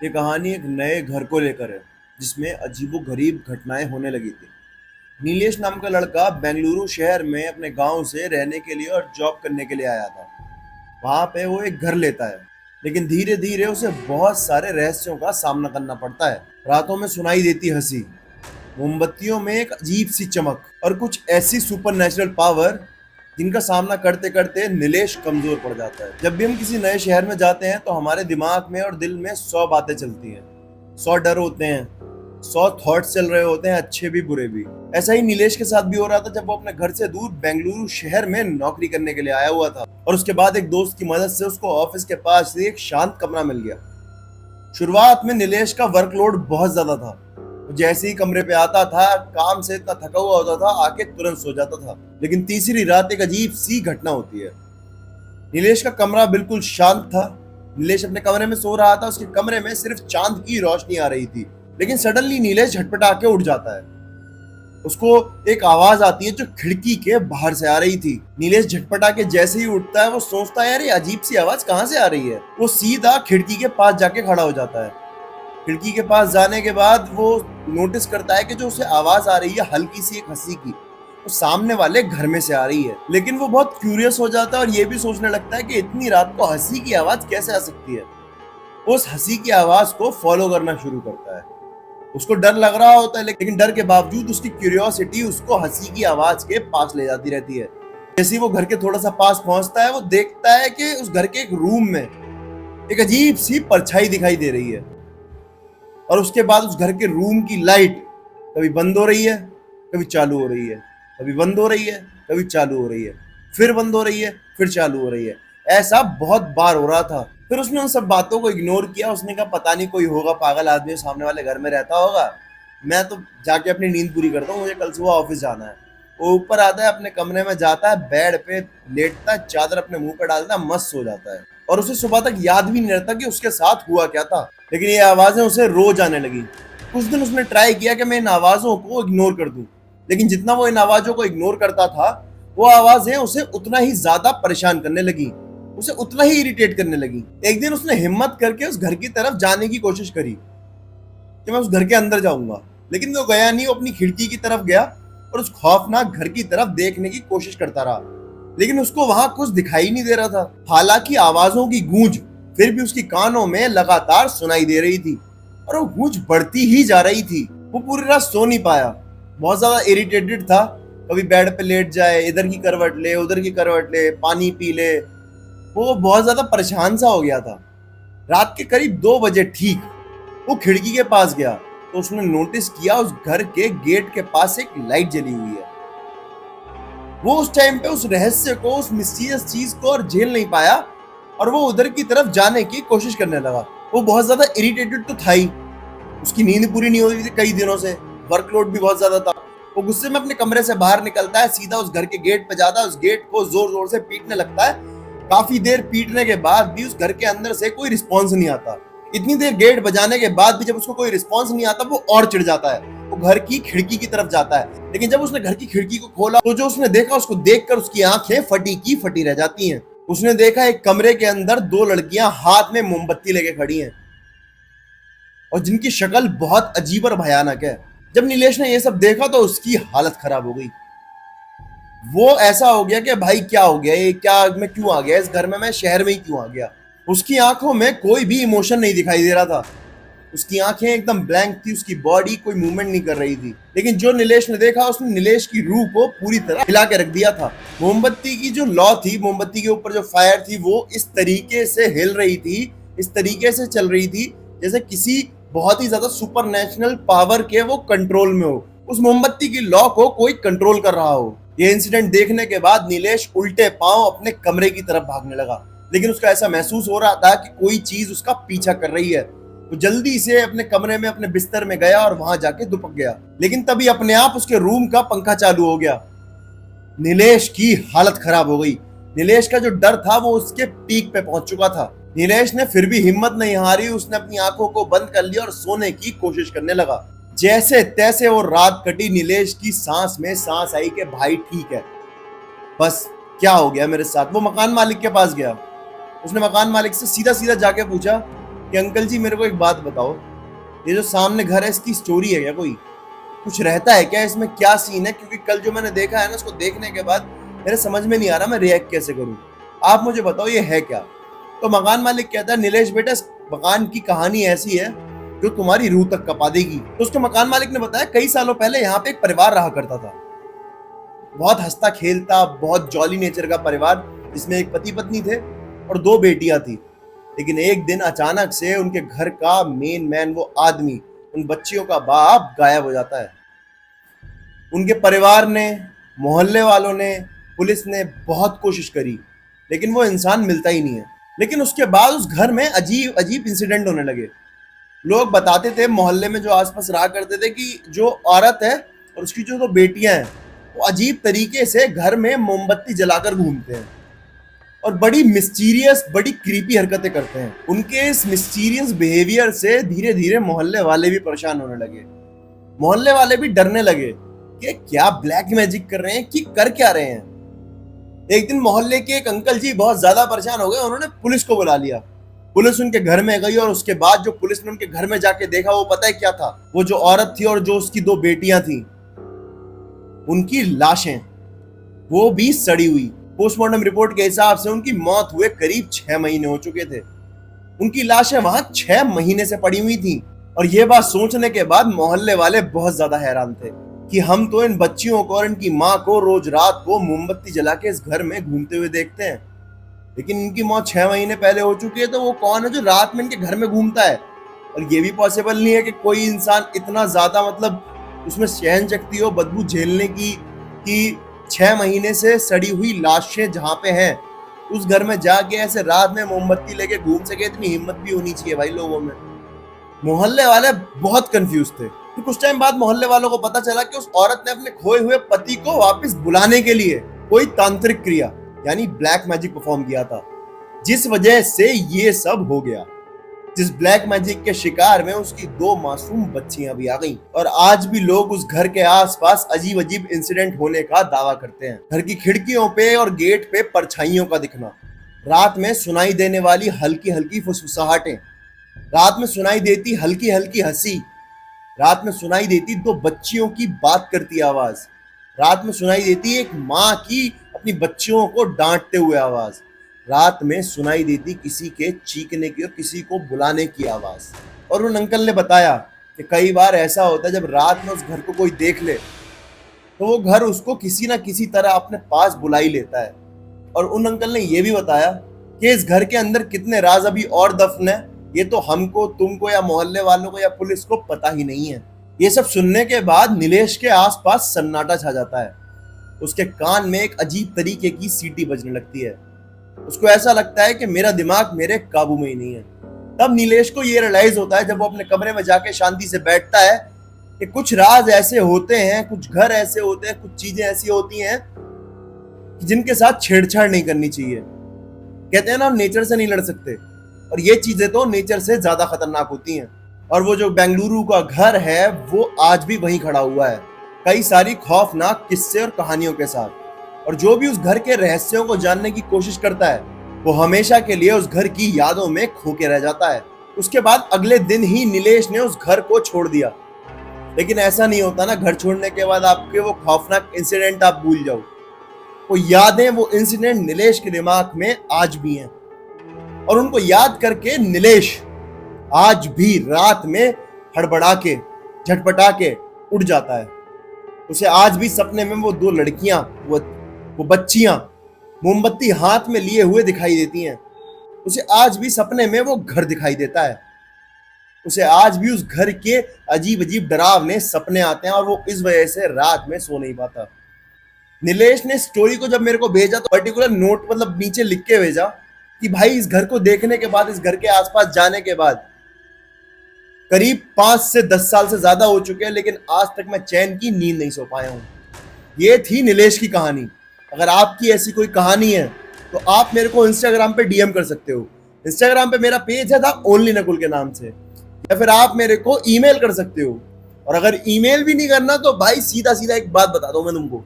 ये कहानी एक नए घर को लेकर है जिसमें अजीबोगरीब घटनाएं होने लगी थी। नीलेश नाम का लड़का बेंगलुरु शहर में अपने गांव से रहने के लिए और जॉब करने के लिए आया था। वहां पे वो एक घर लेता है, लेकिन धीरे धीरे उसे बहुत सारे रहस्यों का सामना करना पड़ता है। रातों में सुनाई देती हंसी, मोमबत्तियों में एक अजीब सी चमक और कुछ ऐसी सुपरनेचुरल पावर जिनका सामना करते करते नीलेश कमजोर पड़ जाता है। जब भी हम किसी नए शहर में जाते हैं तो हमारे दिमाग में और दिल में 100 बातें चलती हैं, 100 डर होते हैं, 100 थॉट्स चल रहे होते हैं, अच्छे भी बुरे भी। ऐसा ही नीलेश के साथ भी हो रहा था जब वो अपने घर से दूर बेंगलुरु शहर में नौकरी करने के लिए आया हुआ था और उसके बाद एक दोस्त की मदद से उसको ऑफिस के पास से एक शांत कमरा मिल गया। शुरुआत में नीलेश का वर्कलोड बहुत ज्यादा था। वो जैसे ही कमरे पे आता था, काम से इतना थका हुआ होता था, आके तुरंत सो जाता था। लेकिन तीसरी रात एक अजीब सी घटना होती है। नीलेश का कमरा बिल्कुल शांत था। नीलेश अपने कमरे में सो रहा था, उसके कमरे में सिर्फ चांद की रोशनी आ रही थी। लेकिन सडनली नीलेश झटपटा के उठ जाता है। उसको एक आवाज आती है जो खिड़की के बाहर से आ रही थी। नीलेश झटपटा के जैसे ही उठता है वो सोचता है यार ये अजीब सी आवाज कहाँ से आ रही है। वो सीधा खिड़की के पास जाके खड़ा हो जाता है। खिड़की के पास जाने के बाद वो नोटिस करता है कि जो उसे आवाज आ रही है हल्की सी एक हंसी की, वो सामने वाले घर में से आ रही है। लेकिन वो बहुत क्यूरियस हो जाता है और ये भी सोचने लगता है कि इतनी रात को हंसी की आवाज कैसे आ सकती है। वो उस हंसी की आवाज को फॉलो करना शुरू करता है। उसको डर लग रहा होता है, लेकिन डर के बावजूद उसकी क्यूरियोसिटी उसको हंसी की आवाज के पास ले जाती रहती है। जैसे ही वो घर के थोड़ा सा पास पहुंचता है, वो देखता है कि उस घर के एक रूम में एक अजीब सी परछाई दिखाई दे रही है। और उसके बाद उस घर के रूम की लाइट कभी बंद हो रही है, कभी चालू हो रही है, कभी बंद हो रही है, कभी चालू हो रही है, फिर बंद हो रही है, फिर चालू हो रही है। ऐसा बहुत बार हो रहा था। फिर उसने उन सब बातों को इग्नोर किया। उसने कहा पता नहीं कोई होगा पागल आदमी सामने वाले घर में रहता होगा, मैं तो जाके अपनी नींद पूरी करता हूँ, मुझे कल सुबह ऑफिस जाना है। वो ऊपर आता है, अपने कमरे में जाता है, बेड पे लेटता है, चादर अपने मुंह पे डालता है, मस्त सो जाता है। और उसे सुबह तक याद भी नहीं रहता कि उसके साथ हुआ क्या था। लेकिन ये आवाजें उसे रोज आने लगी। कुछ दिन उसने ट्राई किया कि मैं इन आवाजों को इग्नोर कर दूं, लेकिन जितना वो इन आवाजों को इग्नोर करता था, वो आवाजें उसे उतना ही ज्यादा परेशान करने लगी, उसे उतना ही इरिटेट करने लगी। एक दिन उसने हिम्मत करके उस घर की तरफ जाने की कोशिश करी कि मैं उस घर के अंदर जाऊंगा, लेकिन वो गया नहीं। वो अपनी खिड़की की तरफ गया और उस खौफनाक घर की तरफ देखने की कोशिश करता रहा, लेकिन उसको वहां कुछ दिखाई नहीं दे रहा था। हालांकि आवाजों की गूंज फिर भी उसकी कानों में लगातार सुनाई दे रही थी और वो गूंज बढ़ती ही जा रही थी। वो पूरी रात सो नहीं पाया, बहुत ज्यादा इरिटेटेड था। कभी बेड पे लेट जाए, इधर की करवट ले, उधर की करवट ले, पानी पी ले। वो बहुत ज्यादा परेशान सा हो गया था। रात के करीब 2 बजे ठीक वो खिड़की के पास गया तो उसने नोटिस किया उस घर के गेट के पास एक लाइट जली हुई है। वो उस टाइम पे उस रहस्य को, उस मिस्टीरियस चीज को और झेल नहीं पाया और वो उधर की तरफ जाने की कोशिश करने लगा। वो बहुत ज्यादा इरिटेटेड तो था ही, उसकी नींद पूरी नहीं हो रही थी कई दिनों से, वर्कलोड भी बहुत ज्यादा था। वो गुस्से में अपने कमरे से बाहर निकलता है, सीधा उस घर के गेट पे जाता है, उस गेट को जोर जोर से पीटने लगता है। काफी देर पीटने के बाद भी उस घर के अंदर से कोई रिस्पॉन्स नहीं आता। इतनी देर गेट बजाने के बाद भी जब उसको कोई रिस्पॉन्स नहीं आता, वो और चिढ़ जाता है। वो घर की खिड़की की तरफ जाता है, लेकिन जब उसने घर की खिड़की को खोला तो जो उसने देखा, उसको देखकर उसकी आंखें फटी की फटी रह जाती हैं। उसने देखा एक कमरे के अंदर 2 लड़कियां हाथ में मोमबत्ती लेके खड़ी हैं और जिनकी शक्ल बहुत अजीब और भयानक है। जब नीलेश ने ये सब देखा तो उसकी हालत खराब हो गई। वो ऐसा हो गया कि भाई क्या हो गया, ये क्या, मैं क्यों आ गया इस घर में, मैं शहर में ही क्यों आ गया। उसकी आंखों में कोई भी इमोशन नहीं दिखाई दे रहा था। उसकी आंखें एकदम ब्लैंक थी, उसकी बॉडी कोई मूवमेंट नहीं कर रही थी। लेकिन जो नीलेश ने देखा, उसने नीलेश की रूह को पूरी तरह हिला के रख दिया था। मोमबत्ती की जो लौ थी, मोमबत्ती के ऊपर जो फायर थी, वो इस तरीके से हिल रही थी, इस तरीके से चल रही थी जैसे किसी बहुत ही ज्यादा सुपर नेचुरल पावर के वो कंट्रोल में हो, उस मोमबत्ती की लौ को कोई कंट्रोल कर रहा हो। ये इंसिडेंट देखने के बाद नीलेश उल्टे पांव अपने कमरे की तरफ भागने लगा, लेकिन उसका ऐसा महसूस हो रहा था कि कोई चीज उसका पीछा कर रही है। वो जल्दी से अपने कमरे में, अपने बिस्तर में गया और वहां जाके दुपक गया। लेकिन तभी अपने आप उसके रूम का पंखा चालू हो गया। नीलेश की हालत खराब हो गई। नीलेश का जो डर था वो उसके पीक पे पहुंच चुका था। नीलेश ने फिर भी हिम्मत नहीं हारी, उसने अपनी आंखों को बंद कर लिया और सोने की कोशिश करने लगा। जैसे तैसे वो रात कटी। नीलेश की सांस में सांस आई कि भाई ठीक है, बस क्या हो गया मेरे साथ। वो मकान मालिक के पास गया। उसने मकान मालिक से सीधा सीधा जाके पूछा कि अंकल जी मेरे को एक बात बताओ, ये जो सामने घर है इसकी स्टोरी है क्या, कोई कुछ रहता है क्या इसमें, क्या सीन है? क्योंकि कल जो मैंने देखा है ना, उसको देखने के बाद मेरे समझ में नहीं आ रहा मैं रिएक्ट कैसे करूं। आप मुझे बताओ ये है क्या? तो मकान मालिक कहता है, नीलेश बेटा इस मकान की कहानी ऐसी है जो तुम्हारी रूह तक कपा देगी। तो उसके मकान मालिक ने बताया, कई सालों पहले यहाँ पे एक परिवार रहा करता था, बहुत हंसता खेलता, बहुत जॉली नेचर का परिवार, जिसमें एक पति पत्नी थे और दो बेटियां थी। लेकिन एक दिन अचानक से उनके घर का मेन मैन, वो आदमी, उन बच्चियों का बाप गायब हो जाता है। उनके परिवार ने, मोहल्ले वालों ने, पुलिस ने बहुत कोशिश करी, लेकिन वो इंसान मिलता ही नहीं है। लेकिन उसके बाद उस घर में अजीब अजीब इंसिडेंट होने लगे। लोग बताते थे मोहल्ले में जो आसपास रहा करते थे कि जो औरत है और उसकी जो दो बेटियां हैं वो अजीब तरीके से घर में मोमबत्ती जलाकर घूमते हैं और बड़ी मिस्टीरियस, बड़ी क्रीपी हरकतें करते हैं। उनके इस मिस्टीरियस बिहेवियर से धीरे धीरे मोहल्ले वाले भी परेशान होने लगे। मोहल्ले वाले भी डरने लगे कि क्या ब्लैक मैजिक कर रहे हैं, कि कर क्या रहे हैं। एक दिन मोहल्ले के एक अंकल जी बहुत ज्यादा परेशान हो गए, उन्होंने पुलिस को बुला लिया। पुलिस उनके घर में गई और उसके बाद जो पुलिस ने उनके घर में जाके देखा, वो पता है क्या था? वो जो औरत थी और जो उसकी दो बेटियां थी, उनकी लाशें, वो भी सड़ी हुई। पोस्टमार्टम रिपोर्ट के हिसाब से उनकी मौत हुए करीब 6 महीने हो चुके थे। उनकी लाशें वहां 6 महीने से पड़ी हुई थी। और ये बात सोचने के बाद मोहल्ले वाले बहुत ज्यादा हैरान थे कि हम तो इन बच्चियों को और इनकी माँ को रोज रात को मोमबत्ती जला के इस घर में घूमते हुए देखते हैं, लेकिन इनकी मौत 6 महीने पहले हो चुकी है। तो वो कौन है जो रात में इनके घर में घूमता है? और ये भी पॉसिबल नहीं है कि कोई इंसान इतना ज्यादा, मतलब उसमें सहन शक्ति हो बदबू झेलने की, कि 6 महीने से सड़ी हुई लाशें जहां पे हैं उस घर में जाके ऐसे रात में मोमबत्ती लेके घूम सके। इतनी हिम्मत भी होनी चाहिए भाई लोगों में। मोहल्ले वाले बहुत कंफ्यूज थे। फिर कुछ टाइम बाद मोहल्ले वालों को पता चला कि उस औरत ने अपने खोए हुए पति को वापस बुलाने के लिए कोई तांत्रिक क्रिया यानी ब्लैक मैजिक परफॉर्म किया था, जिस वजह से ये सब हो गया। जिस ब्लैक मैजिक के शिकार में उसकी दो मासूम बच्चियां भी आ गईं। और आज भी लोग उस घर के आसपास अजीब अजीब इंसिडेंट होने का दावा करते हैं। घर की खिड़कियों पे और गेट पे परछाइयों का दिखना, रात में सुनाई देने वाली हल्की हल्की फुसफुसाहटें, रात में सुनाई देती हल्की हल्की हंसी, रात में सुनाई देती दो बच्चियों की बात करती आवाज, रात में सुनाई देती एक माँ की अपनी बच्चियों को डांटते हुए आवाज, रात में सुनाई देती किसी के चीखने की और किसी को बुलाने की आवाज। और उन अंकल ने बताया कि कई बार ऐसा होता है जब रात में उस घर को कोई देख ले तो वो घर उसको किसी ना किसी तरह अपने पास बुला ही लेता है। और उन अंकल ने यह भी बताया कि इस घर के अंदर कितने राज अभी और दफन है, ये तो हमको, तुमको या मोहल्ले वालों को या पुलिस को पता ही नहीं है। ये सब सुनने के बाद नीलेश के आसपास सन्नाटा छा जाता है। उसके कान में एक अजीब तरीके की सीटी बजने लगती है। उसको ऐसा लगता है कि मेरा दिमाग मेरे काबू में ही नहीं है। तब नीलेश को ये रियलाइज होता है जब वो अपने कमरे में जाके शांति से बैठता है कि कुछ राज ऐसे होते हैं, कुछ घर ऐसे होते हैं, कुछ चीजें ऐसी होती हैं जिनके साथ छेड़छाड़ नहीं करनी चाहिए। कहते हैं ना, नेचर से नहीं लड़ सकते, और ये चीजें तो नेचर से ज्यादा खतरनाक होती हैं। और वो जो बेंगलुरु का घर है वो आज भी वहीं खड़ा हुआ है, कई सारी खौफनाक किस्से और कहानियों के साथ। और जो भी उस घर के रहस्यों को जानने की कोशिश करता है वो हमेशा के लिए उस घर की यादों में खो के रह जाता है। उसके बाद अगले दिन ही नीलेश ने उस घर को छोड़ दिया। लेकिन ऐसा नहीं होता ना, घर छोड़ने के बाद आपके वो खौफनाक इंसिडेंट आप भूल जाओ। वो यादें, वो इंसिडेंट नीलेश के दिमाग में आज भी हैं, और उनको याद करके नीलेश आज भी रात में हड़बड़ा के, झटपटा के उठ जाता है। उसे आज भी सपने में वो दो लड़कियां, वो बच्चियां मोमबत्ती हाथ में लिए हुए दिखाई देती हैं। उसे आज भी सपने में वो घर दिखाई देता है। उसे आज भी उस घर के अजीब अजीब डरावने सपने आते हैं और वो इस वजह से रात में सो नहीं पाता। नीलेश ने स्टोरी को जब मेरे को भेजा तो पर्टिकुलर नोट, मतलब नीचे लिख के भेजा कि भाई इस घर को देखने के बाद, इस घर के आसपास जाने के बाद करीब 5 से 10 साल से ज्यादा हो चुके हैं, लेकिन आज तक मैं चैन की नींद नहीं सो पाया हूं। ये थी नीलेश की कहानी। अगर आपकी ऐसी कोई कहानी है तो आप मेरे को इंस्टाग्राम पे डीएम कर सकते हो। इंस्टाग्राम पे मेरा पेज है द ओनली नकुल के नाम से, या फिर आप मेरे को ईमेल कर सकते हो। और अगर ईमेल भी नहीं करना तो भाई सीधा सीधा एक बात बता दो मैं तुमको,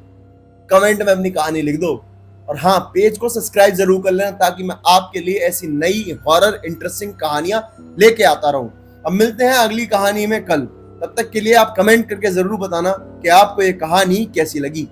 कमेंट में अपनी कहानी लिख दो। और हाँ, पेज को सब्सक्राइब जरूर कर लेना ताकि मैं आपके लिए ऐसी नई हॉरर इंटरेस्टिंग कहानियां लेके आता रहूं। अब मिलते हैं अगली कहानी में कल। तब तक के लिए आप कमेंट करके जरूर बताना कि आपको ये कहानी कैसी लगी।